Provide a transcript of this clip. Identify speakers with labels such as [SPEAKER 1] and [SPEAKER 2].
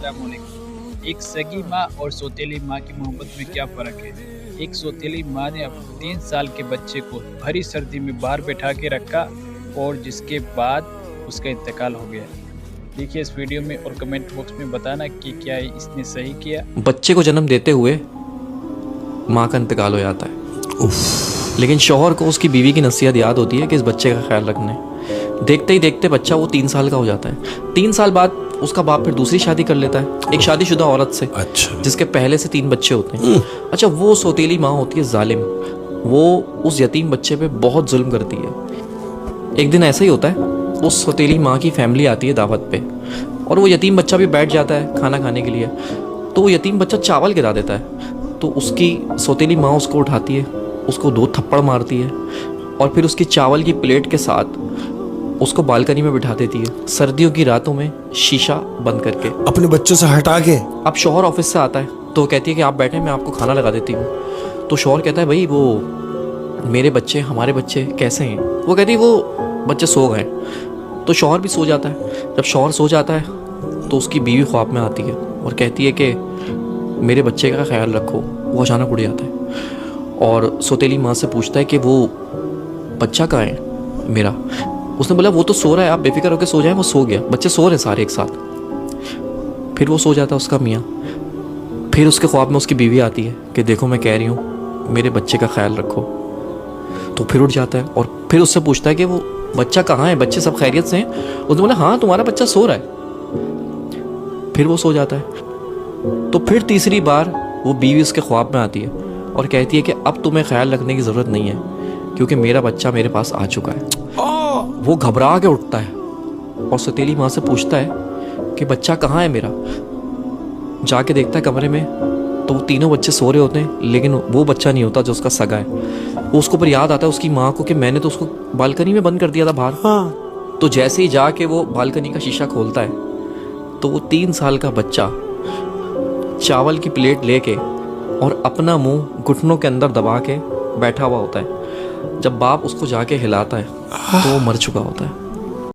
[SPEAKER 1] अस्सलाम वालेकुम। एक सगी माँ और सौतेली माँ की मोहब्बत में क्या फ़र्क है? एक सौतेली माँ ने अपने 3 साल के बच्चे को भरी सर्दी में बाहर बैठा के रखा और जिसके बाद उसका इंतकाल हो गया। देखिए इस वीडियो में और कमेंट बॉक्स में बताना कि क्या इसने सही किया।
[SPEAKER 2] बच्चे को जन्म देते हुए माँ का इंतकाल हो जाता है, लेकिन शौहर को उसकी बीवी की नसीहत याद होती है कि इस बच्चे का ख्याल रखना है। देखते ही देखते बच्चा वो 3 साल का हो जाता है। 3 साल बाद उसका बाप फिर दूसरी शादी कर लेता है एक शादीशुदा औरत से,
[SPEAKER 3] अच्छा।
[SPEAKER 2] जिसके पहले से 3 बच्चे होते हैं। अच्छा, वो सौतेली माँ होती है जालिम, वो उस यतीम बच्चे पे बहुत जुल्म करती है। एक दिन ऐसा ही होता है, उस सौतेली माँ की फैमिली आती है दावत पे और वो यतीम बच्चा भी बैठ जाता है खाना खाने के लिए। तो वो यतीम बच्चा चावल गिरा देता है, तो उसकी सौतेली माँ उसको उठाती है, उसको 2 थप्पड़ मारती है और फिर उसकी चावल की प्लेट के साथ उसको बालकनी में बिठा देती है, सर्दियों की रातों में शीशा बंद करके,
[SPEAKER 3] अपने बच्चों से हटा के।
[SPEAKER 2] अब शौहर ऑफिस से आता है तो वो कहती है कि आप बैठे, मैं आपको खाना लगा देती हूँ। तो शौहर कहता है भाई वो मेरे बच्चे, हमारे बच्चे कैसे हैं? वो कहती है वो बच्चे सो गए। तो शौहर भी सो जाता है। जब शौहर सो जाता है तो उसकी बीवी ख्वाब में आती है और कहती है कि मेरे बच्चे का ख्याल रखो। वो अचानक उड़ जाता है और सौतेली माँ से पूछता है कि वो बच्चा कहाँ है मेरा? उसने बोला वो तो सो रहा है, आप बेफिक्र होकर सो जाएं। वो सो गया, बच्चे सो रहे हैं सारे एक साथ। फिर वो सो जाता है उसका मियाँ। फिर उसके ख्वाब में उसकी बीवी आती है कि देखो मैं कह रही हूँ मेरे बच्चे का ख्याल रखो। तो फिर उठ जाता है और फिर उससे पूछता है कि वो बच्चा कहाँ है, बच्चे सब खैरियत से हैं? उसने बोला हाँ तुम्हारा बच्चा सो रहा है। फिर वो सो जाता है। तो फिर तीसरी बार वो बीवी उसके ख्वाब में आती है और कहती है कि अब तुम्हें ख्याल रखने की ज़रूरत नहीं है क्योंकि मेरा बच्चा मेरे पास आ चुका है। वो घबरा के उठता है और सौतेली माँ से पूछता है कि बच्चा कहाँ है मेरा? जाके देखता है कमरे में तो वो तीनों बच्चे सो रहे होते हैं, लेकिन वो बच्चा नहीं होता जो उसका सगा है। वो उसको पर याद आता है उसकी माँ को कि मैंने तो उसको बालकनी में बंद कर दिया था बाहर। तो जैसे ही जाके वो बालकनी का शीशा खोलता है तो वो 3 साल का बच्चा चावल की प्लेट लेके और अपना मुंह घुटनों के अंदर दबा के बैठा हुआ होता है। जब बाप उसको जाके हिलाता है तो वो मर चुका होता है।